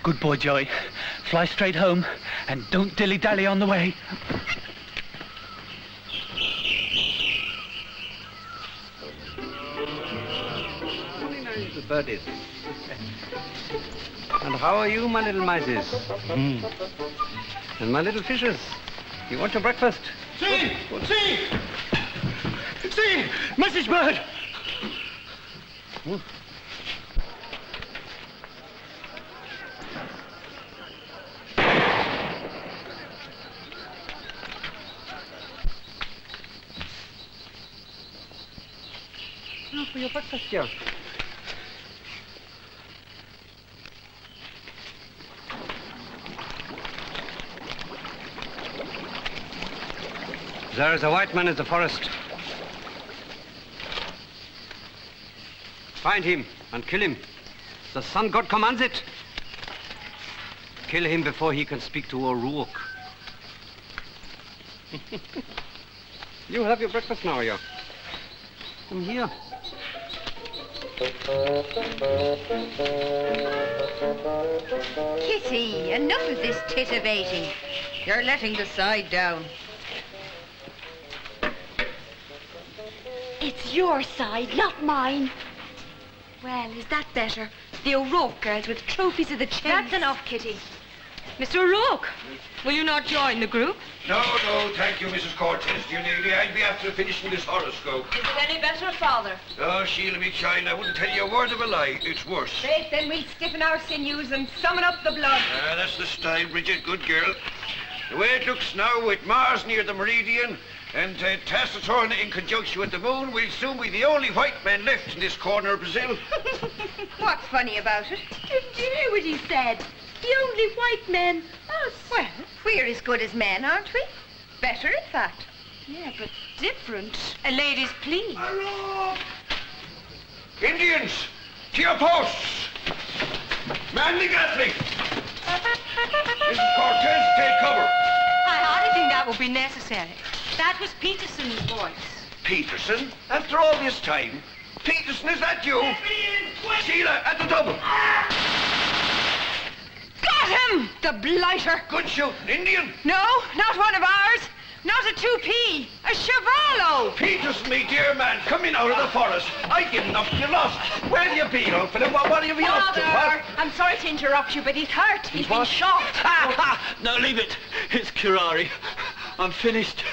Good boy, Joey. Fly straight home and don't dilly-dally on the way. Very nice little birdies. And how are you, my little mices? And my little fishes? You want your breakfast? See! See! See! Message bird! Now for your breakfast, Joe. There is a white man in the forest. Find him and kill him. The sun god commands it. Kill him before he can speak to O'Rourke. You have your breakfast now, Yo. Come here. Kitty, enough of this titivating. You're letting the side down. It's your side, not mine. Well, is that better? The O'Rourke girls with trophies of the chase. That's enough, Kitty. Mr. O'Rourke, will you not join the group? No, thank you, Mrs. Cortez. Dear lady, I'd be after finishing this horoscope. Is it any better, Father? Oh, Sheila, me child, I wouldn't tell you a word of a lie. It's worse. Great, then we'll stiffen our sinews and summon up the blood. Ah, that's the style, Bridget, good girl. The way it looks now, with Mars near the meridian and Taciturn in conjunction with the moon, we'll soon be the only white men left in this corner of Brazil. What's funny about it? Didn't you hear what he said? The only white men, us. Well, we're as good as men, aren't we? Better, in fact. Yeah, but different. Ladies, please. Hello! Indians, to your posts! Man the Gatling! Mrs. Cortez, take cover. I hardly think that would be necessary. That was Peterson's voice. Peterson? After all this time? Peterson, is that you? Sheila, at the double. Got him! The blighter! Good shooting, Indian. No, not one of ours. Not a 2p. A Chevallo. Peterson, me dear man, coming out of the forest. I didn't know you lost. Where have you been, old fellow? What have you been up to? Father, I'm sorry to interrupt you, but he's hurt. He's been shot. No, leave it. It's Kirari. I'm finished.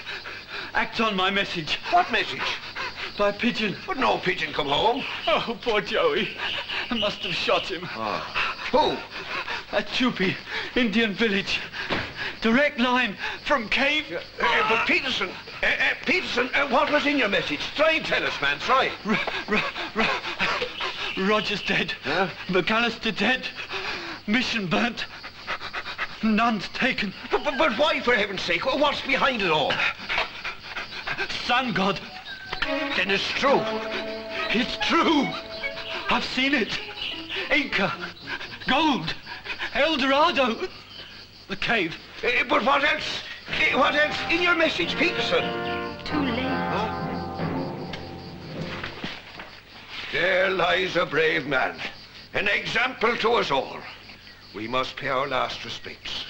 Act on my message. What message? By pigeon. But no pigeon come home. Oh, poor Joey. I must have shot him. Who? At Chupi, Indian village. Direct line from cave. But Peterson, what was in your message? Try and tell us, man, try. Roger's dead. Huh? McAllister dead. Mission burnt. Nuns taken. But why, for heaven's sake? What's behind it all? Sun god. Then it's true. It's true. I've seen it. Inca. Gold. El Dorado. The cave. But what else? What else in your message, Peterson? Too late. There lies a brave man. An example to us all. We must pay our last respects.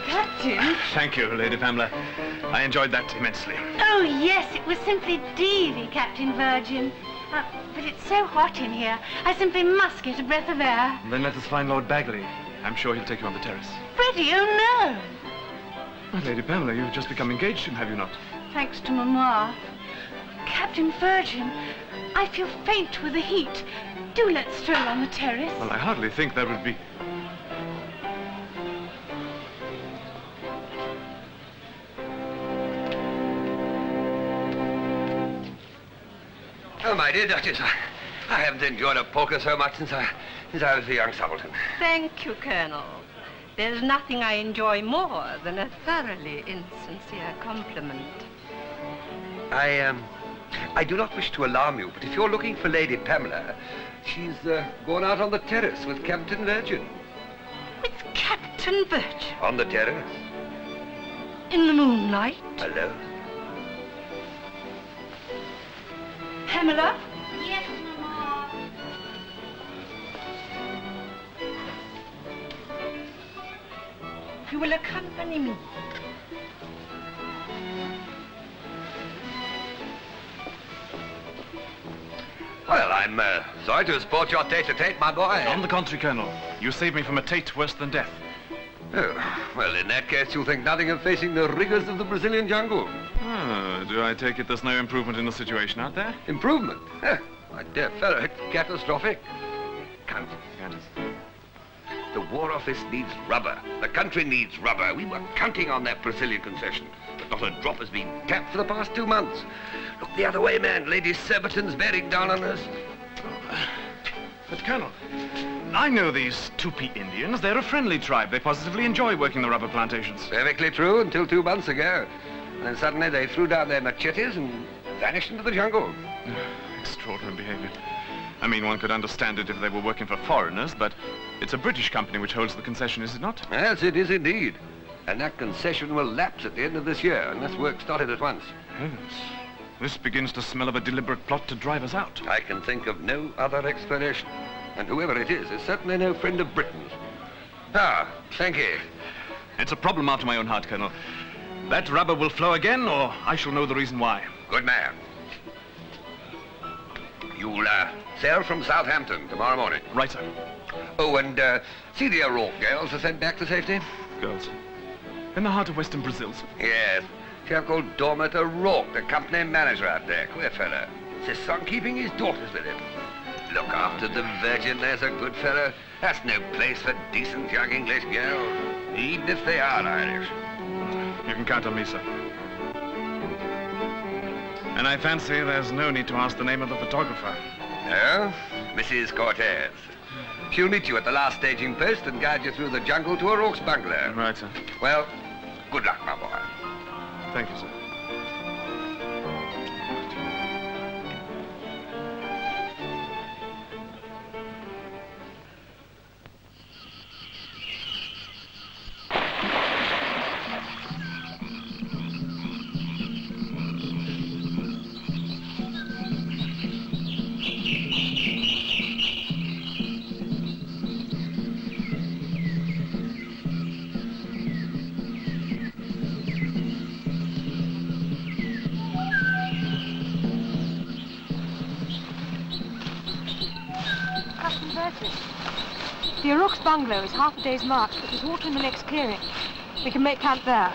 Captain? Thank you, Lady Pamela. I enjoyed that immensely. Oh, yes, it was simply deely, Captain Virgin. But it's so hot in here. I simply must get a breath of air. Then let us find Lord Bagley. I'm sure he'll take you on the terrace. Freddie, oh no! Well, Lady Pamela, you've just become engaged to him, have you not? Thanks to Mamma. Captain Virgin, I feel faint with the heat. Do let's stroll on the terrace. Well, I hardly think that would be... Oh, my dear Duchess, I haven't enjoyed a poker so much since I was a young subaltern. Thank you, Colonel. There's nothing I enjoy more than a thoroughly insincere compliment. I do not wish to alarm you, but if you're looking for Lady Pamela, she's gone out on the terrace with Captain Virgin. With Captain Virgin On the terrace, in the moonlight. alone. Pamela? Yes, Mama. You will accompany me. Well, I'm sorry to have spoiled your tete-a-tete, my boy. On the contrary, Colonel. You saved me from a tete worse than death. Oh, well, in that case, you'll think nothing of facing the rigors of the Brazilian jungle. Oh, do I take it there's no improvement in the situation out there? Improvement? My dear fellow, it's catastrophic. Can't. The War Office needs rubber. The country needs rubber. We were counting on that Brazilian concession, but not a drop has been tapped for the past 2 months. Look the other way, man. Lady Surbiton's bearing down on us. But, Colonel, I know these Tupi Indians. They're a friendly tribe. They positively enjoy working the rubber plantations. Perfectly true until 2 months ago. And then suddenly they threw down their machetes and vanished into the jungle. Extraordinary behavior. I mean, one could understand it if they were working for foreigners, but it's a British company which holds the concession, is it not? Yes, it is indeed. And that concession will lapse at the end of this year, unless work started at once. Heavens. This begins to smell of a deliberate plot to drive us out. I can think of no other explanation. And whoever it is certainly no friend of Britain's. Ah, thank you. It's a problem after my own heart, Colonel. That rubber will flow again, or I shall know the reason why. Good man. You'll sail from Southampton tomorrow morning. Right, sir. Oh, and see the O'Rourke girls are sent back to safety? Girls. In the heart of western Brazil, sir. Yes. A chap called Dormant O'Rourke, the company manager out there. Queer fella. Insists on keeping his daughters with him. Look after the Virgin, there's a good fellow. That's no place for decent young English girls, even if they are Irish. You can count on me, sir. And I fancy there's no need to ask the name of the photographer. No? Mrs. Cortez. She'll meet you at the last staging post and guide you through the jungle to O'Rourke's bungalow. Right, sir. Well, good luck, my boy. Thank you, sir. The O'Rourke's bungalow is half a day's march, but there's water in the next clearing. We can make camp there.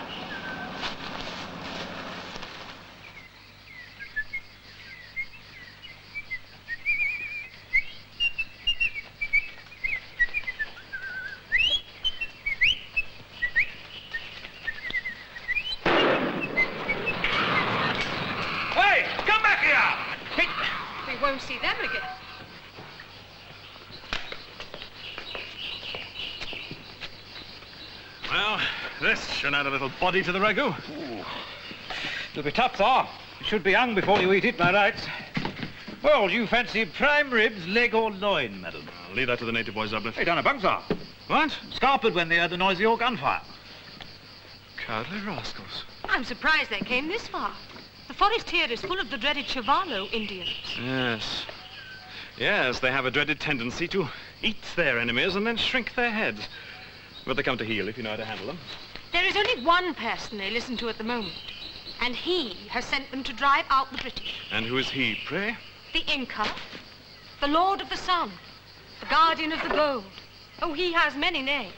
Hey, come back here! We won't see them again. Well, this should add a little body to the ragout. It'll be tough, though. It should be hung before you eat it, my rights. Well, do you fancy prime ribs, leg or loin, madam? I'll leave that to the native boys, Zublett. Hey, done a bung, sir. What? Scarpered when they heard the noise of your gunfire. Cowardly rascals. I'm surprised they came this far. The forest here is full of the dreaded Chavallo Indians. Yes. Yes, they have a dreaded tendency to eat their enemies and then shrink their heads. But they come to heel if you know how to handle them. There is only one person they listen to at the moment, and he has sent them to drive out the British. And who is he, pray? The Inca, the Lord of the Sun, the Guardian of the Gold. Oh, he has many names.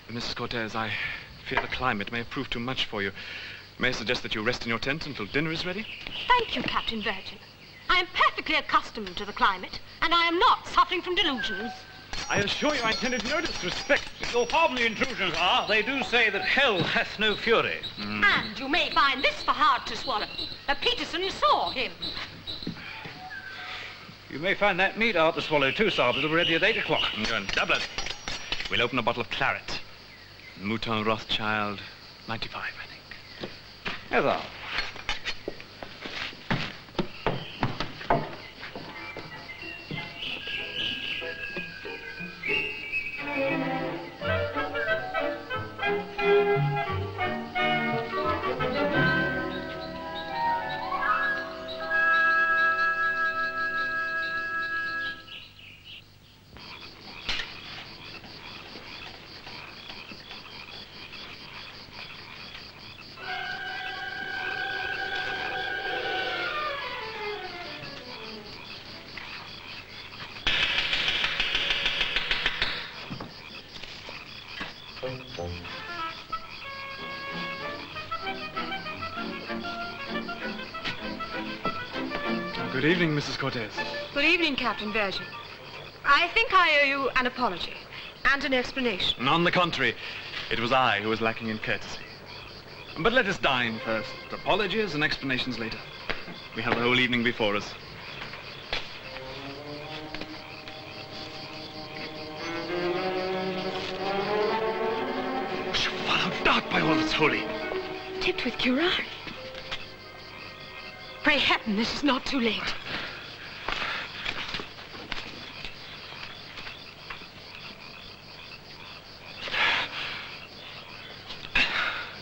Mrs. Cortez, I fear the climate may have proved too much for you. May I suggest that you rest in your tent until dinner is ready? Thank you, Captain Virgin. I am perfectly accustomed to the climate, and I am not suffering from delusions. I assure you I intended no disrespect. Your pardon the intrusion, sir. They do say that hell hath no fury. And you may find this for hard to swallow. Peterson saw him. You may find that meat hard to swallow too, sir, but it'll be ready at 8 o'clock. Good. Doublet. We'll open a bottle of claret. Mouton Rothschild, 95, I think. Yes, sir. Good evening, Mrs. Cortez. Good evening, Captain Virgin. I think I owe you an apology and an explanation. And on the contrary, it was I who was lacking in courtesy. But let us dine first. Apologies and explanations later. We have the whole evening before us. Followed dark by all that's holy. Tipped with curare. Pray heaven this is not too late.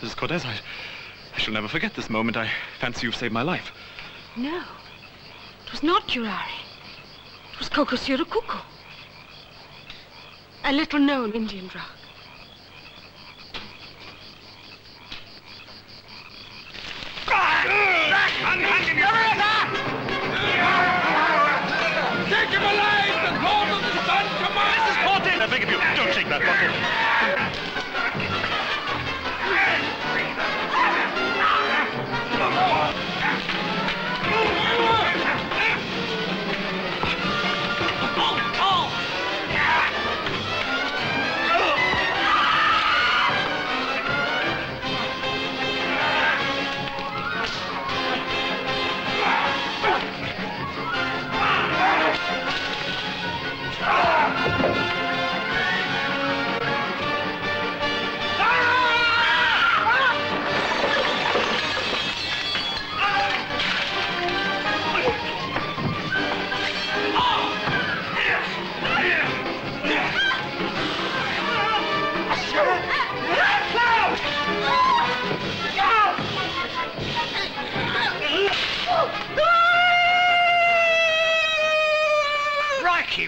Mrs. Cortez, I shall never forget this moment. I fancy you've saved my life. No, it was not curare. It was coco surucucu. A little-known Indian drug. Take him alive! The Lord of the Sun commands! Mrs. Cortez, I beg of you, don't shake that bottle.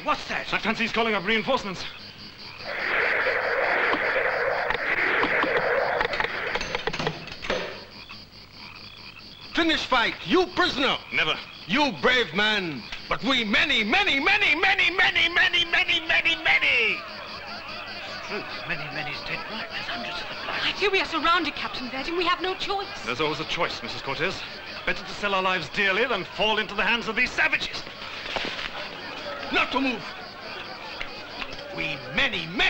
What's that? I fancy he's calling up reinforcements. Finish fight, you prisoner. Never. You brave man. But we many. Truth, many's dead right. There's hundreds of them. I fear we are surrounded, Captain Virgin. We have no choice. There's always a choice, Mrs. Cortez. Better to sell our lives dearly than fall into the hands of these savages. Not to move. We many. Reload,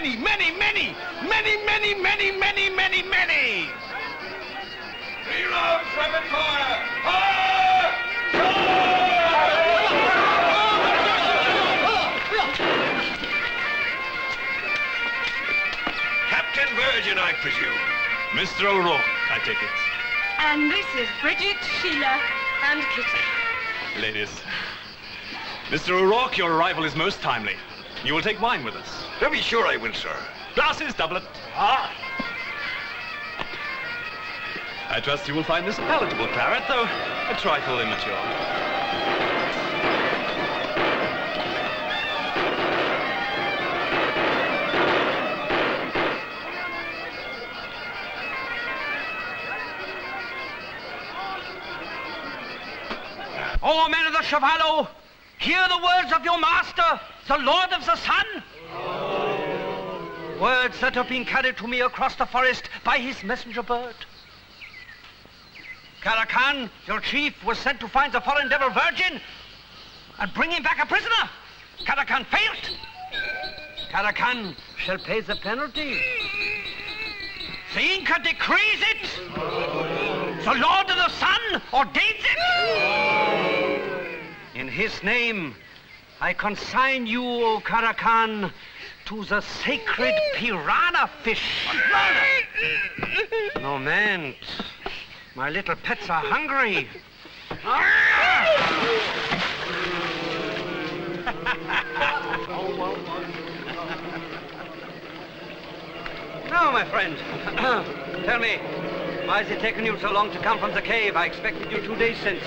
Captain Virgin, I presume. Mr. O'Rourke, I take it. And this is Bridget, Sheila, and Kitty. Ladies. Mr. O'Rourke, your arrival is most timely. You will take wine with us. To be sure I will, sir. Glasses, doublet. I trust you will find this palatable claret, though a trifle immature. Oh, men of the Chevalot, hear the words of your master, the Lord of the Sun. Words that have been carried to me across the forest by his messenger bird. Caracan, your chief, was sent to find the foreign devil Virgin and bring him back a prisoner. Caracan failed. Caracan shall pay the penalty. The Inca decrees it. The Lord of the Sun ordains it. In his name, I consign you, O Caracan, to the sacred piranha fish. No, man. My little pets are hungry. Now, my friend, tell me, why has it taken you so long to come from the cave? I expected you 2 days since.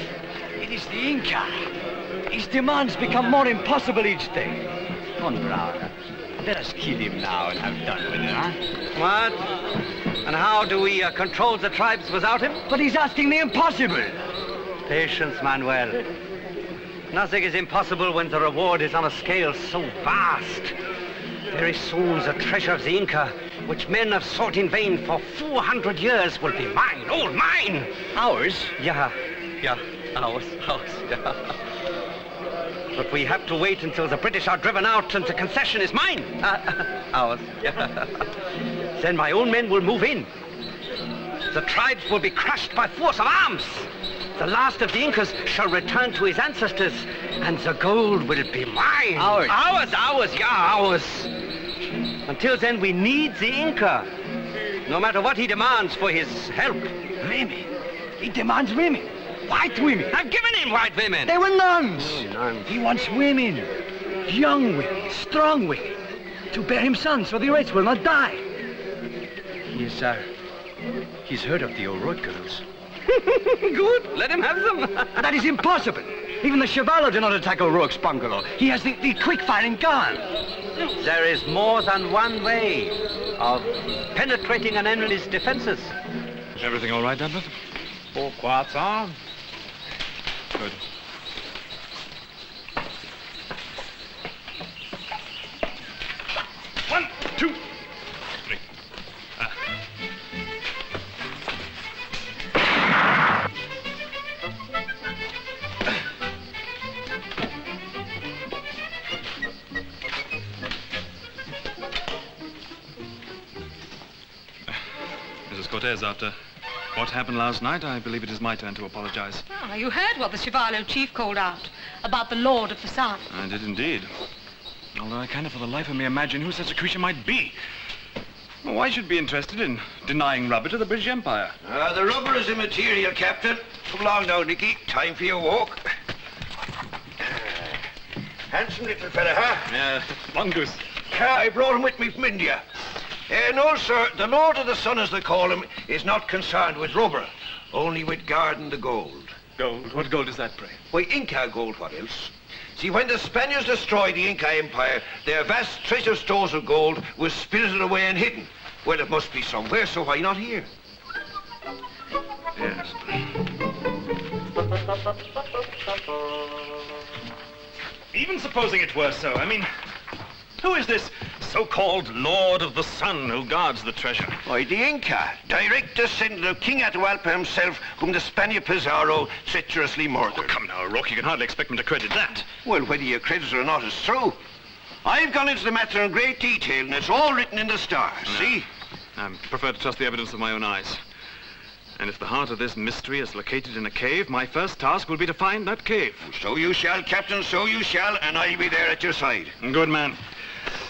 It is the Inca. His demands become more impossible each day. Von Braun, let us kill him now and have done with it, huh? What? And how do we control the tribes without him? But he's asking the impossible. Patience, Manuel. Nothing is impossible when the reward is on a scale so vast. Very soon the treasure of the Inca, which men have sought in vain for 400 years, will be mine, all mine. Ours? Yeah, ours, yeah. But we have to wait until the British are driven out and the concession is mine. Ours, yeah. Then my own men will move in. The tribes will be crushed by force of arms. The last of the Incas shall return to his ancestors, and the gold will be mine. Ours. Ours. Until then, we need the Inca, no matter what he demands for his help. Women. He demands women. White women. I've given him white women. They were nuns. Nuns. He wants women. Young women, strong women, to bear him sons so the race will not die. He's heard of the O'Rourke girls. Good, let him have them. That is impossible. Even the Chevallo did not attack O'Rourke's bungalow. He has the quick-firing gun. There is more than one way of penetrating an enemy's defenses. Everything all right, Douglas? All quiet, sir. Good. One, two, three. Mrs. Cortez, after what happened last night, I believe it is my turn to apologize. Ah, you heard what the Chevallo chief called out about the Lord of the Sun. I did indeed. Although I cannot for the life of me imagine who such a creature might be. Well, why should be interested in denying rubber to the British Empire? The rubber is immaterial, Captain. Come along now, Nicky. Time for your walk. Handsome little fella, huh? Mongoose. I brought him with me from India. No, sir, the Lord of the Sun, as they call him, is not concerned with rubber, only with guarding the gold. Gold? What gold is that, pray? Why, Inca gold, what else? See, when the Spaniards destroyed the Inca Empire, their vast treasure stores of gold was spirited away and hidden. Well, it must be somewhere, so why not here? Yes. Even supposing it were so, I mean, who is this so-called Lord of the Sun who guards the treasure? Why, the Inca, direct descendant of King Atahualpa himself, whom the Spaniard Pizarro treacherously murdered. Oh, come now, Rourke, you can hardly expect me to credit that. Well, whether you credit it or not is true. I've gone into the matter in great detail, and it's all written in the stars, see? I prefer to trust the evidence of my own eyes. And if the heart of this mystery is located in a cave, my first task will be to find that cave. So you shall, Captain, so you shall, and I'll be there at your side. Good man.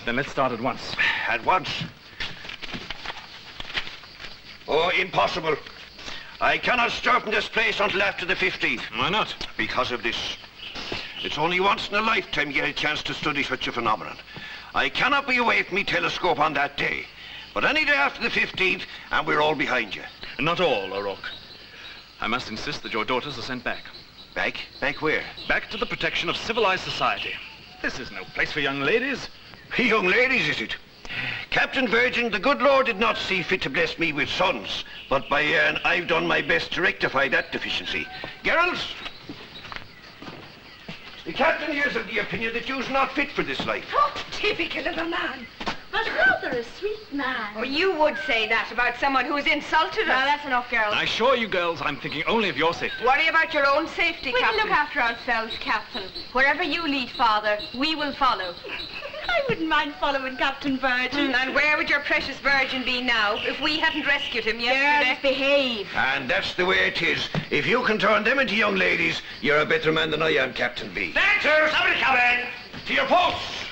Then let's start at once. At once. Oh, impossible. I cannot start from this place until after the 15th. Why not? Because of this. It's only once in a lifetime you get a chance to study such a phenomenon. I cannot be away from my telescope on that day. But any day after the 15th, and we're all behind you. Not all, O'Rourke. I must insist that your daughters are sent back. Back? Back where? Back to the protection of civilized society. This is no place for young ladies. Young ladies, is it? Captain Virgin, the good Lord did not see fit to bless me with sons, but I've done my best to rectify that deficiency. Girls, the captain here is of the opinion that you're not fit for this life. Oh, typical of a man. But rather a sweet man. Oh, you would say that about someone who's insulted us. Now, that's enough, girls. I assure you, girls, I'm thinking only of your safety. Worry about your own safety, We can Captain. look after ourselves, Captain. Wherever you lead, Father, we will follow. I wouldn't mind following Captain Virgin. And where would your precious Virgin be now if we hadn't rescued him yesterday? Girls, behave. And that's the way it is. If you can turn them into young ladies, you're a better man than I am, Captain B. Dancers, somebody come in. To your posts!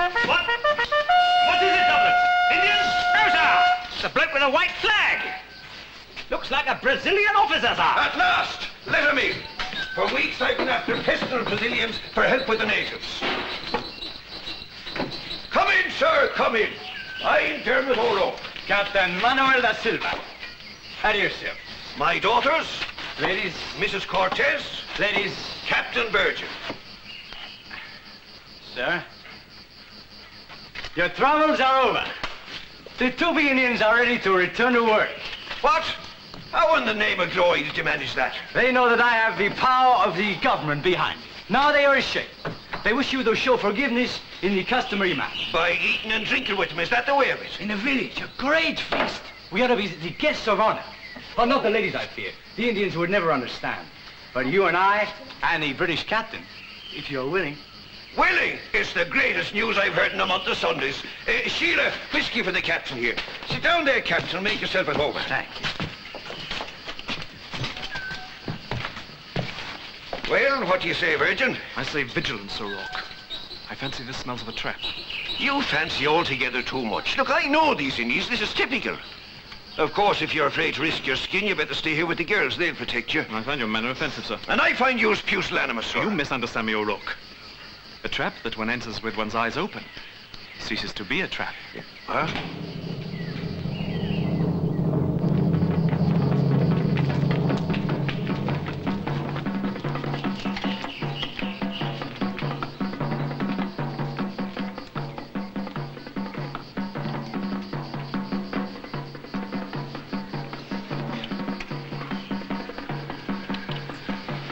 What? What is it, Douglas? Indians? No, sir. It's a bloke with a white flag. Looks like a Brazilian officer, sir. At last! Let him in. For weeks I've been after pestering Brazilians for help with the natives. Come in, sir, come in. I'm Dermot O'Rourke. Captain Manuel da Silva. How do you, sir? My daughters, Ladies, Mrs. Cortez, ladies, Captain Virgin. sir. Your travels are over. The Tupi Indians are ready to return to work. What? How in the name of glory did you manage that? They know that I have the power of the government behind me. Now they are ashamed. They wish you to show forgiveness in the customary manner. By eating and drinking with them, is that the way of it? In a village, a great feast. We ought to be the guests of honor. Well, not the ladies, I fear. The Indians would never understand. But you and I, and the British captain, if you're willing. Willing? It's the greatest news I've heard in a month of Sundays. Sheila, whiskey for the captain here. Sit down there, Captain, and make yourself at home. Thank you. Well, what do you say, Virgin? I say vigilance, O'Rourke. I fancy this smells of a trap. You fancy altogether too much. Look, I know these Indians. This is typical. Of course, if you're afraid to risk your skin, you better stay here with the girls. They'll protect you. I find your manner offensive, sir. And I find you pusillanimous, sir. You misunderstand me, O'Rourke. A trap that one enters with one's eyes open ceases to be a trap. Huh?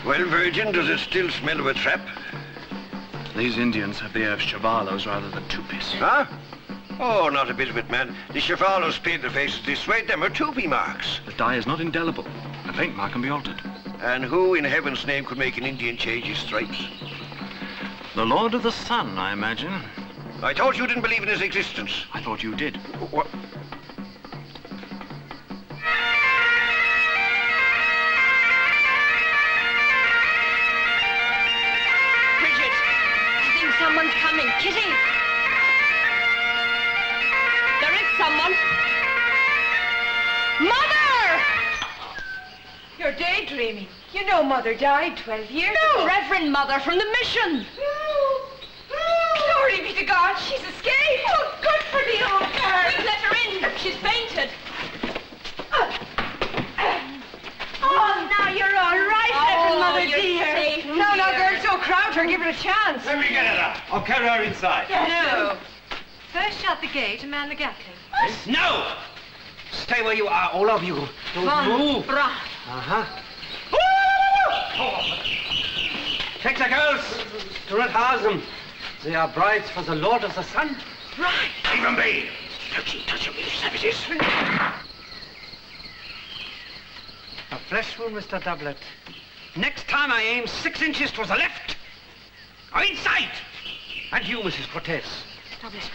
Well, Virgin, does it still smell of a trap? These Indians have the air of chavalos rather than Tupis. Huh? Oh, not a bit of it, man. The chavalos paint their faces this way. Them are Tupi marks. The dye is not indelible. The paint mark can be altered. And who in heaven's name could make an Indian change his stripes? The Lord of the Sun, I imagine. I thought you didn't believe in his existence. I thought you did. What? Bridget, I think someone's coming. Kitty! There is someone. Mother! You're daydreaming. You know Mother died 12 years ago. Reverend Mother from the mission. Glory be to God, she's escaped. Oh, good for the old girl. Quick, let her in. She's fainted. Oh, now you're all right, Reverend Mother you're dear. safe No, here. girls, don't crowd her. Give her a chance. Let me get her up. I'll carry her inside. No. First shut the gate and man the gatling. No! Stay where you are, all of you. Don't move. Brah. Uh-huh. Take the girls to Redhausen. They are brides for the Lord of the Sun. Right. Leave them be. Touch them, you savages. A flesh wound, Mr. Doublet. Next time I aim 6 inches to the left. Or inside. And you, Mrs. Cortez. Doublet.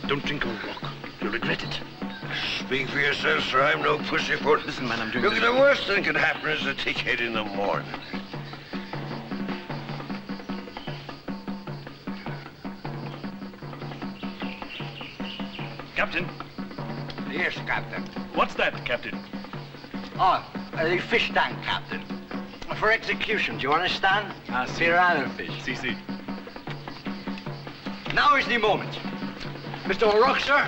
Don't drink, O'Rourke. You'll regret it. Speak for yourself, sir. I'm no pussyfoot. Listen, man, I'm drinking. Look, the worst thing can happen is a thickhead in the morning. Captain, Yes, Captain. what's that, Captain? Oh, the fish tank, Captain. For execution, do you understand? Piranha fish. CC. Now is the moment. Mr. O'Rourke, sir.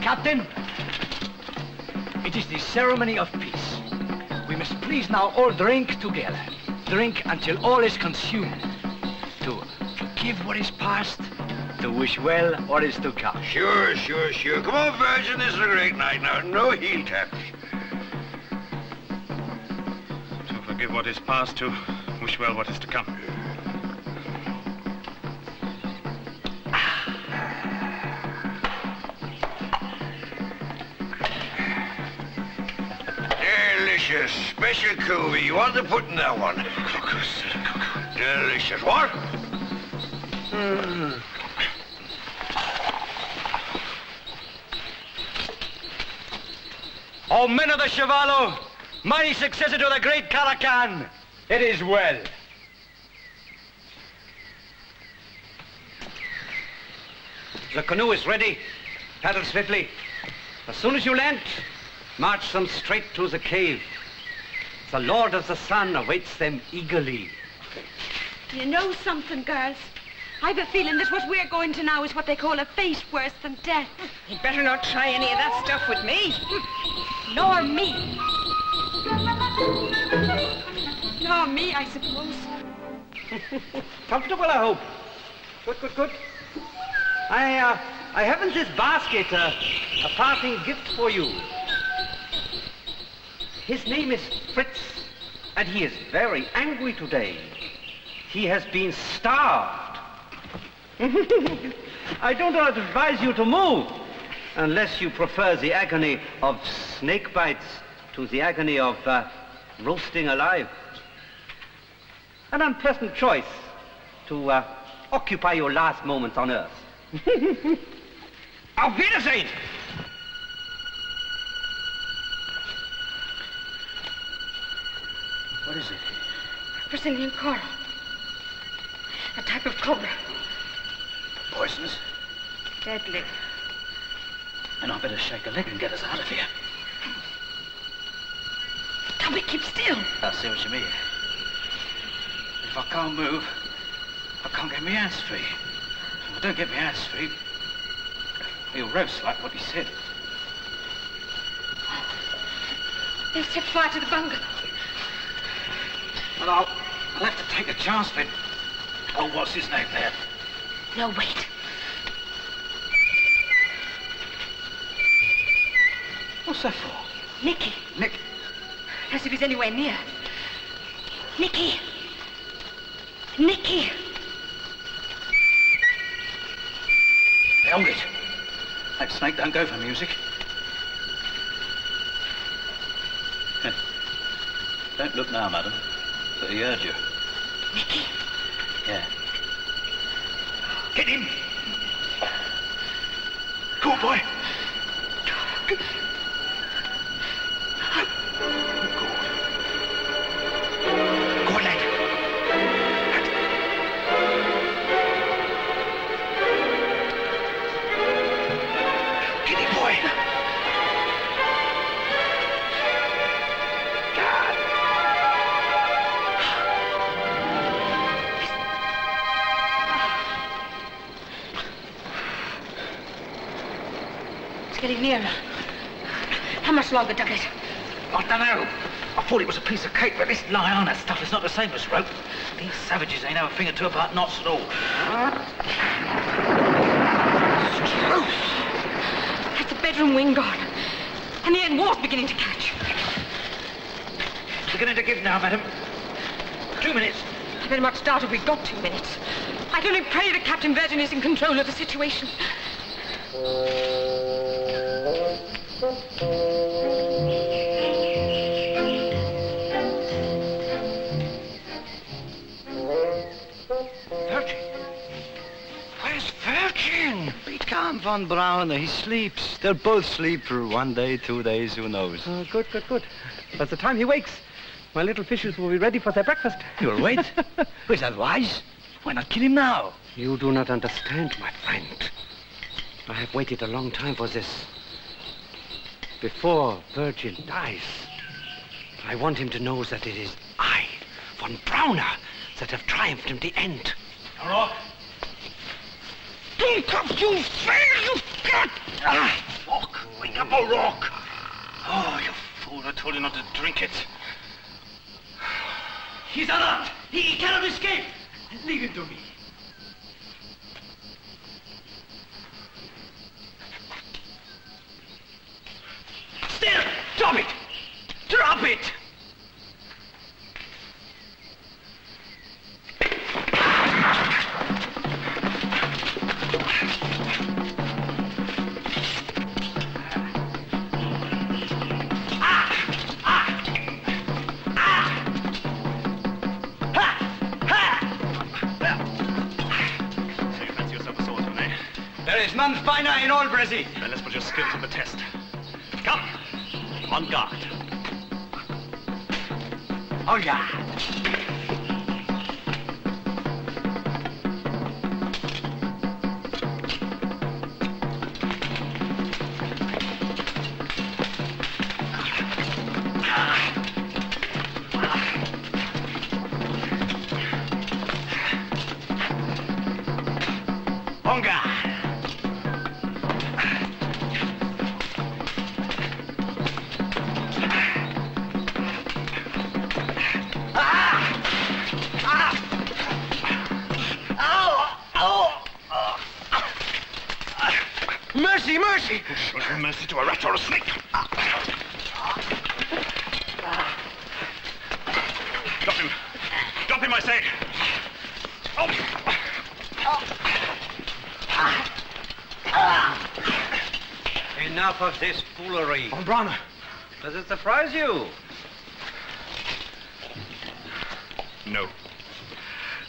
Captain. It is the ceremony of peace. We must please now all drink together. Drink until all is consumed. To forgive what is past. To wish well what is to come. Sure. Come on, Virgin. This is a great night now. No heel taps. Forgive what is past to wish well what is to come. Delicious. Special cooey. You want to put in that one? Delicious. What? O men of the Chevallo, my successor to the great Caracan, it is well. The canoe is ready. Paddle swiftly. As soon as you land, march them straight to the cave. The Lord of the Sun awaits them eagerly. Do you know something, girls? I've a feeling that what we're going to now is what they call a fate worse than death. You'd better not try any of that stuff with me. Nor me. Nor me, I suppose. Comfortable, I hope. Good. I have in this basket a parting gift for you. His name is Fritz, and he is very angry today. He has been starved. I do not advise you to move, unless you prefer the agony of snake bites to the agony of roasting alive. An unpleasant choice to occupy your last moments on Earth. Auf Wiedersehen! What is it? Brazilian coral. A type of cobra. Poisonous? Deadly. And I better shake a leg and get us out of here. Tommy, keep still. I see what you mean. If I can't move, I can't get my hands free. If I don't get my hands free, he'll roast like what he said. They've set fire to the bungalow. Well, I'll have to take a chance with... Oh, what's his name there? No, wait. What's that for? Nicky. Nick. As if he's anywhere near. Nicky. Nicky. Hold it. That snake don't go for music. Don't look now, madam. But he heard you. Nicky. Yeah. Get him! Go on, boy. Go on, lad. Get him, boy. Getting nearer. How much longer, Duggett? I don't know. I thought it was a piece of cake, but this liana stuff is not the same as rope. These savages ain't have a thing or two about knots at all. Truth! That's the bedroom wing guard. And the end wall's beginning to catch. Beginning to give now, madam. 2 minutes. I better not start if we've got 2 minutes. I can only pray that Captain Virgin is in control of the situation. Be calm, Von Braun. He sleeps. They'll both sleep for 1 day, 2 days, who knows. Good. By the time he wakes, my little fishes will be ready for their breakfast. You'll wait. Is that wise? Why not kill him now? You do not understand, my friend. I have waited a long time for this. Before Virgil dies, I want him to know that it is I, Von Brauner, that have triumphed in the end. Rock. Don't come, you fail, you got! Rock. Wake up, oh, Rock. Oh, you fool. I told you not to drink it. He's unarmed. He cannot escape. Leave him to me. Still! Drop it! Drop it! There's none finer in all Brazil. Then let's put your skill to the test. Come, on guard. Oh, yeah. On guard. Mercy, mercy! Show no mercy to a rat or a snake. Drop him. Drop him, I say. Oh. Enough of this foolery. Umbrana. Does it surprise you? No.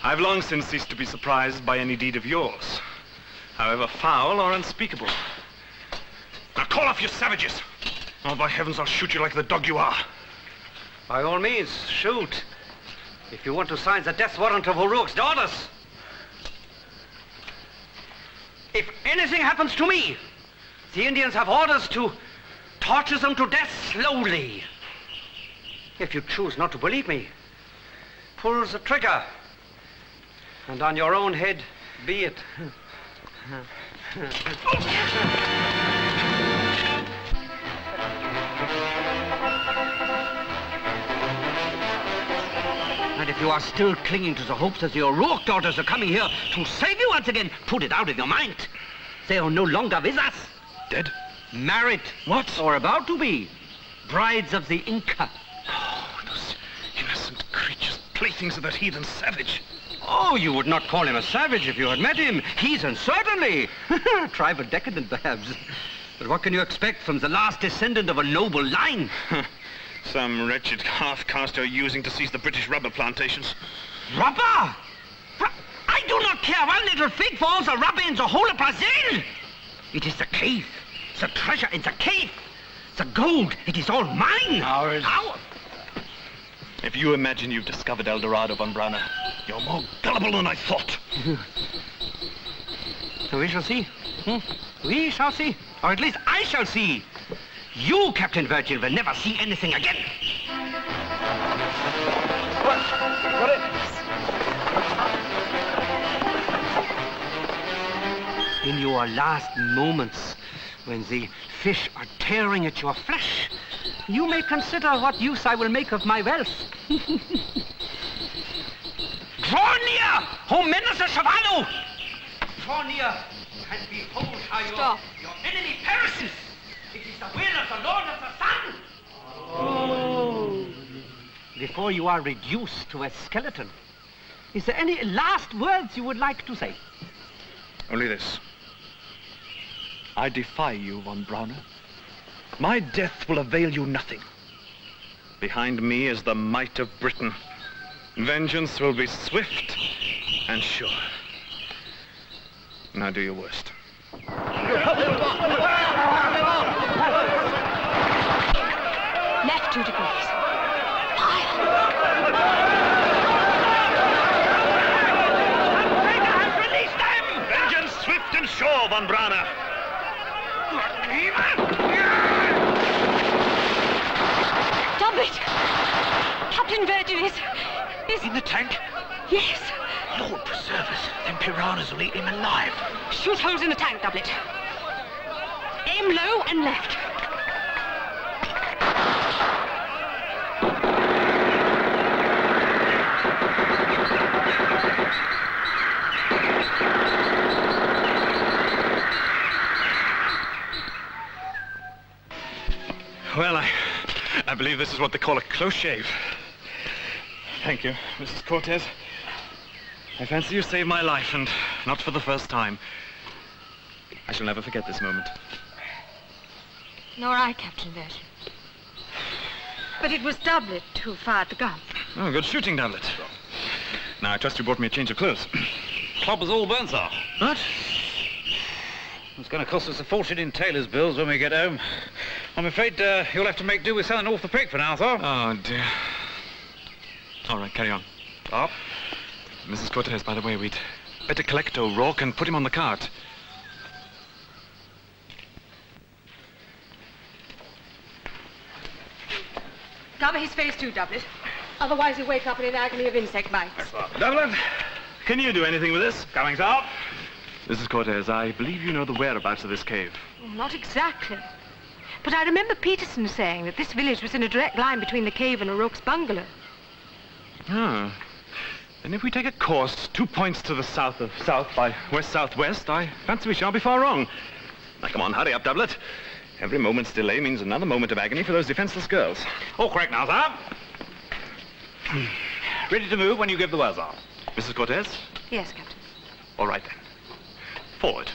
I've long since ceased to be surprised by any deed of yours, however foul or unspeakable. Now call off your savages. Oh, by heavens, I'll shoot you like the dog you are. By all means, shoot. If you want to sign the death warrant of O'Rourke's daughters. If anything happens to me, the Indians have orders to torture them to death slowly. If you choose not to believe me, pull the trigger. And on your own head be it. And if you are still clinging to the hopes that the O'Rourke daughters are coming here to save you once again, put it out of your mind. They are no longer with us. Dead? Married. What? Or about to be. Brides of the Inca. Oh, those innocent creatures, playthings of that heathen savage. Oh, you would not call him a savage if you had met him. Heathen, certainly. Tribal decadent, perhaps. But what can you expect from the last descendant of a noble line? Some wretched half-caste you're using to seize the British rubber plantations. Rubber? I do not care one little fig for all the rubber in the whole of Brazil. It is the cave. The treasure in the cave. The gold. It is all mine. Ours. Ours. If you imagine you've discovered El Dorado, Von Brauner, you're more gullible than I thought. We shall see. We shall see. Or at least I shall see. You, Captain Virgil, will never see anything again. In your last moments, when the fish are tearing at your flesh, you may consider what use I will make of my wealth. Draw near, O men of the Chavallo! Draw near and behold how Stop. your enemy perishes. It is the will of the Lord of the Sun. Oh. Before you are reduced to a skeleton, is there any last words you would like to say? Only this. I defy you, Von Brauner. My death will avail you nothing. Behind me is the might of Britain. Vengeance will be swift and sure. Now do your worst. Left 2 degrees. Release them! Vengeance swift and sure, Von Brauner. Doublet! Captain Virgil is... In the tank? Yes. Lord preserve us. Them piranhas will eat him alive. Shoot holes in the tank, Doublet. Aim low and left. Well, I believe this is what they call a close shave. Thank you, Mrs. Cortez. I fancy you saved my life, and not for the first time. I shall never forget this moment. Nor I, Captain Virgil. But it was Doublet who fired the gun. Oh, good shooting, Doublet. Now, I trust you brought me a change of clothes. Club is all burnt, sir. What? It's going to cost us a fortune in tailor's bills when we get home. I'm afraid you'll have to make do with selling off the pig for now, Thorpe. Oh, dear. All right, carry on. Thorpe? Mrs. Cortez, by the way, we'd better collect O'Rourke and put him on the cart. Cover his face too, Doublet. Otherwise he'll wake up in an agony of insect bites. Doublet, can you do anything with this? Coming, Thorpe? Mrs. Cortez, I believe you know the whereabouts of this cave. Not exactly. But I remember Peterson saying that this village was in a direct line between the cave and O'Rourke's bungalow. Ah. Then if we take a course 2 points to the south by west-southwest, I fancy we shan't be far wrong. Now, come on, hurry up, Doublet. Every moment's delay means another moment of agony for those defenseless girls. All correct now, Thorpe. Ready to move when you give the word, Thorpe. Mrs. Cortez? Yes, Captain. All right, then. Forward.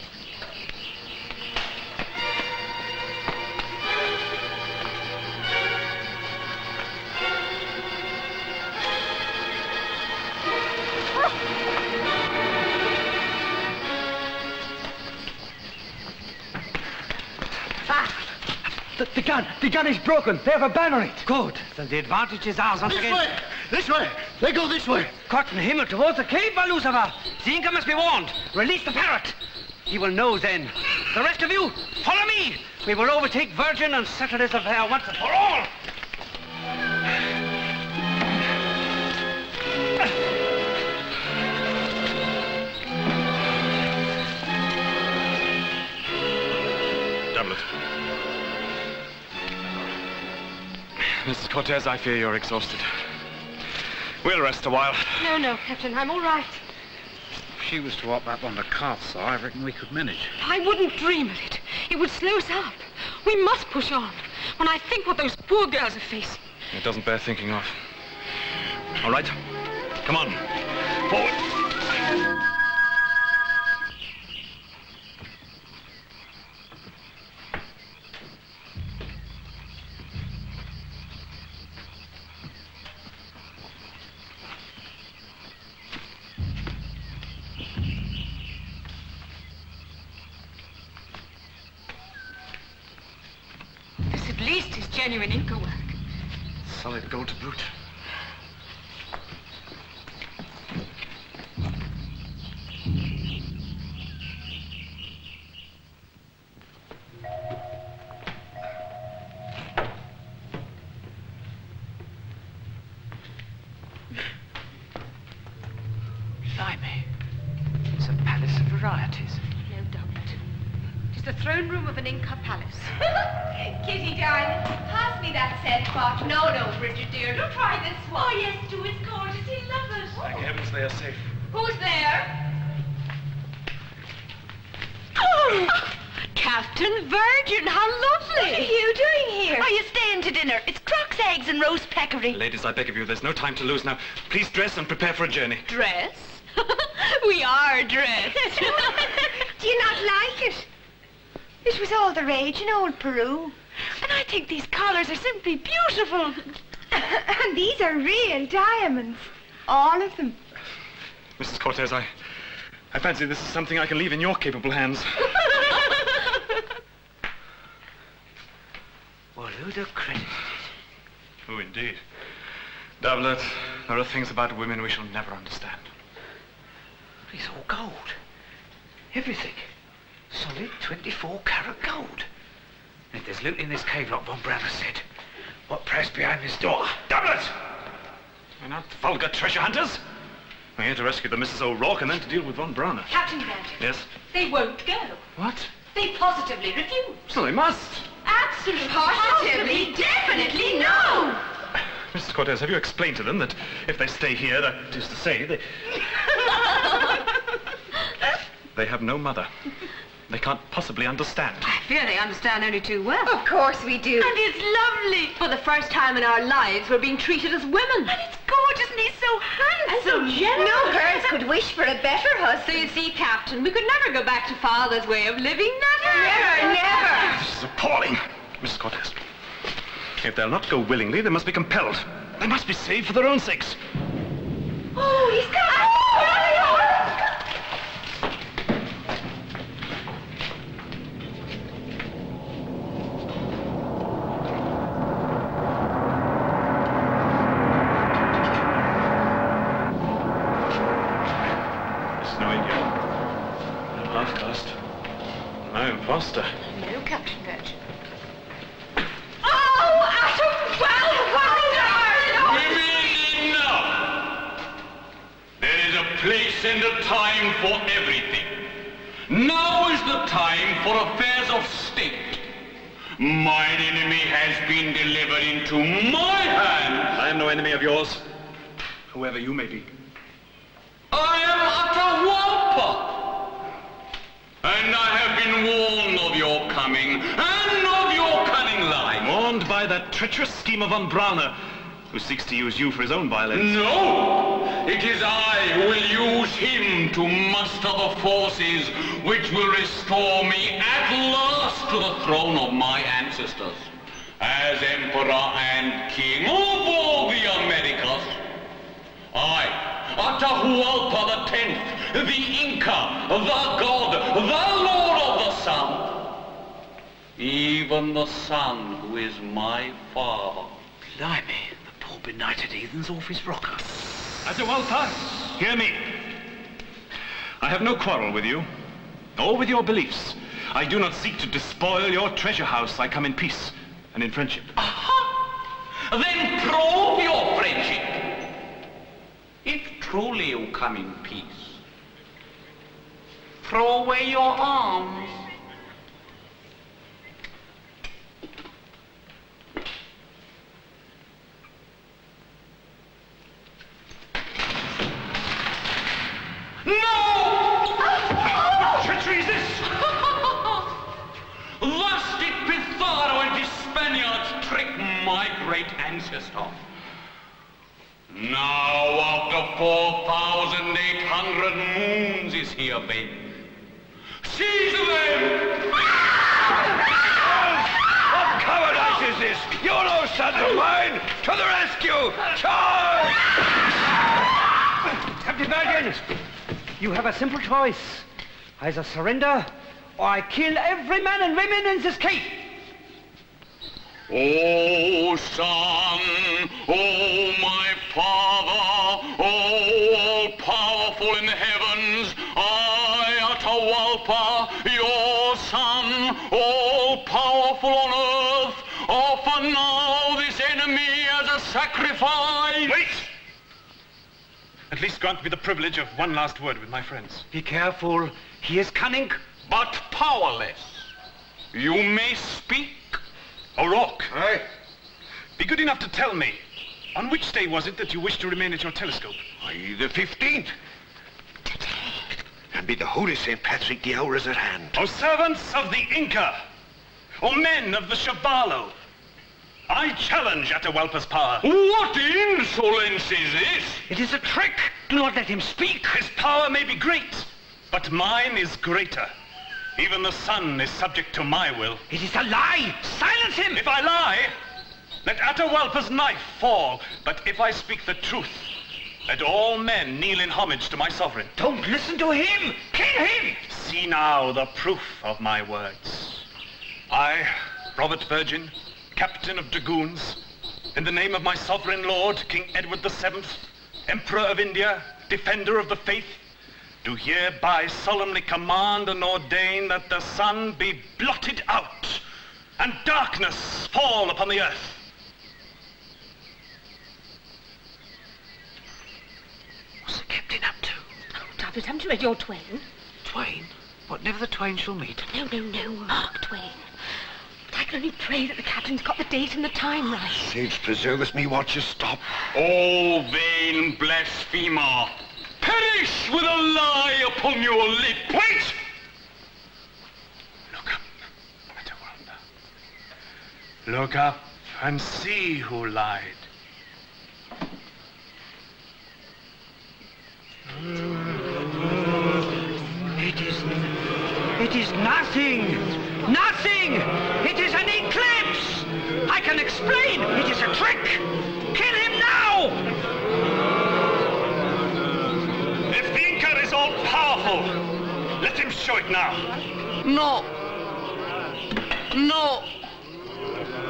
The gun is broken. They have a banner on it. Good. Then the advantage is ours once again. This way. They go this way. Cotton Himmel towards the cave, Lucifer. The Inca must be warned. Release the parrot. He will know then. The rest of you, follow me. We will overtake Virgin and settle this affair once and for all. Doublet. Mrs. Cortez, I fear you're exhausted. We'll rest a while. No, Captain, I'm all right. If she was to hop up on the cart, sir, I reckon we could manage. I wouldn't dream of it. It would slow us up. We must push on. When I think what those poor girls are facing. It doesn't bear thinking of. All right. Come on. Forward. This at least is genuine Inca work. Solid gold to boot. Blimey. It's a palace of varieties. No Doublet. It is the throne room of an Inca palace. Kitty, darling, pass me that scent pot. No, Bridget, dear, don't try this one. Oh, yes, do. It's gorgeous. He'll love it. Thank heavens they are safe. Who's there? Captain Virgin, how lovely! What are you doing here? Are you staying to dinner? It's croc's eggs and roast peccary. Ladies, I beg of you, there's no time to lose now. Please dress and prepare for a journey. Dress? We are dressed. Do you not like it? It was all the rage in old Peru. And I think these collars are simply beautiful. And these are real diamonds. All of them. Mrs. Cortez, I fancy this is something I can leave in your capable hands. Well, who'd have credited it? Oh, indeed. Doublet, there are things about women we shall never understand. It's all gold. Everything. Solid 24-carat gold. And if there's loot in this cave, like Von Browner said, what press behind this door? Doublet! We're not vulgar treasure hunters. We're here to rescue the Mrs. O'Rourke and then to deal with Von Browner. Captain Virgin. Yes? They won't go. What? They positively refuse. So they must. Absolutely. Positively, definitely no. Mrs. Cortez, have you explained to them that if they stay here, that is to say, they have no mother. They can't possibly understand. I fear they understand only too well. Of course we do. And it's lovely. For the first time in our lives, we're being treated as women. And it's gorgeous and he's so handsome. And so generous. No girls could wish for a better So husband. you see, Captain, we could never go back to Father's way of living. Never, never. This is appalling. Mrs. Cortez, if they'll not go willingly, they must be compelled. They must be saved for their own sakes. Oh, he's coming. outcast. No imposter. No, Captain Virgin. Oh, Women, enough! There is a place and a time for everything. Now is the time for affairs of state. Mine enemy has been delivered into my hands. I am no enemy of yours, whoever you may be. I am Atahualpa. And I have been warned of your coming and of your cunning lie. Warned by that treacherous scheme of Von Brauner, who seeks to use you for his own violence. No! It is I who will use him to muster the forces which will restore me at last to the throne of my ancestors. As Emperor and King of all the Americas, I, Atahualpa X, the Inca, the God, the Lord of the Sun, even the Sun who is my father. Blimey, the poor benighted heathen's off his rocker. Atahualpa, hear me. I have no quarrel with you, or with your beliefs. I do not seek to despoil your treasure house. I come in peace and in friendship. Aha! Then prove your friendship. If truly you come in peace, throw away your arms. No! What treachery is this? Thus did Pizarro and his Spaniards trick my great ancestor. Now, after 4,800 moons is here, babe. Seize them! What cowardice is this? You're no son of mine! To the rescue! Charge! Captain Virgin, you have a simple choice. Either surrender, or I kill every man and woman in this cave. O Son, O my Father, O all-powerful in the heavens, I, Atahualpa, your Son, all-powerful on earth, offer now this enemy as a sacrifice. Wait! At least grant me the privilege of one last word with my friends. Be careful. He is cunning. But powerless. You may speak. O'Rourke, Aye? be good enough to tell me, on which day was it that you wished to remain at your telescope? Aye, the 15th. And be the holy St. Patrick, the hour is at hand. O servants of the Inca, O men of the Chavallo, I challenge Atahualpa's power. What insolence is this? It is a trick. Do not let him speak. His power may be great, but mine is greater. Even the sun is subject to my will. It is a lie. Silence him. If I lie, let Atahualpa's knife fall. But if I speak the truth, let all men kneel in homage to my sovereign. Don't listen to him. Kill him. See now the proof of my words. I, Robert Virgin, Captain of Dragoons, in the name of my sovereign lord, King Edward VII, Emperor of India, Defender of the Faith, do hereby solemnly command and ordain that the sun be blotted out and darkness fall upon the earth. What's the captain up to? Oh, David, haven't you read your Twain? Twain? What, never the twain shall meet? No, Mark Twain. But I can only pray that the captain's got the date and the time right. Saints preserve us, me watch you stop. O vain blasphemer! Perish with a lie upon your lip! Wait! Look up, Atahualpa. Look up and see who lied. It is nothing. Nothing. It is an eclipse. I can explain. It is a trick. Kill him now. If the Inca is all powerful, let him show it now. No.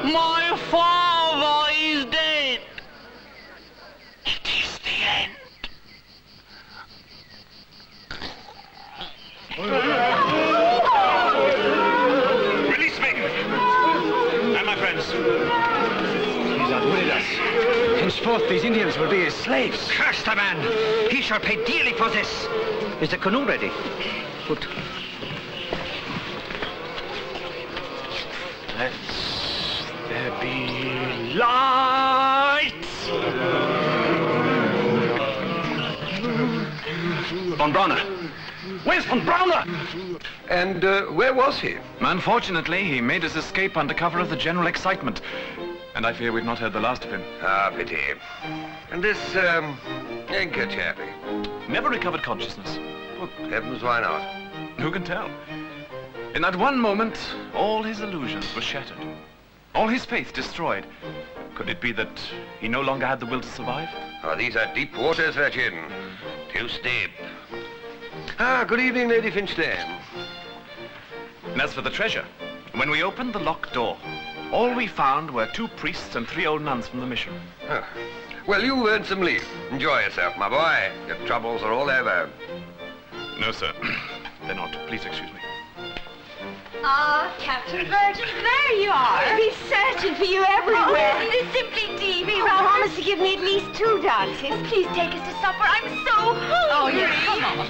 My father is dead. It is the end. Henceforth, these Indians will be his slaves. Curse the man! He shall pay dearly for this. Is the canoe ready? Good. Let there be lights! Von Brauner! Where's Von Brauner? And where was he? Unfortunately, he made his escape under cover of the general excitement. And I fear we've not heard the last of him. Ah, pity. And this, Inca chappie? Never recovered consciousness. Good heavens, why not? Who can tell? In that one moment, all his illusions were shattered. All his faith destroyed. Could it be that he no longer had the will to survive? Oh, these are deep waters, Virgin. Too deep. Ah, good evening, Lady Finchland. And as for the treasure, when we opened the locked door, all we found were 2 priests and 3 old nuns from the mission. Oh. Well, you've earned some leave. Enjoy yourself, my boy. Your troubles are all over. No, sir. They're not. Please excuse me. Ah, Captain Virgin, there you are. I've been searching for you everywhere. Oh, isn't this simply deep? Promise to give me at least 2 dances. Please take us to supper. I'm so hungry. Oh, yes, come on.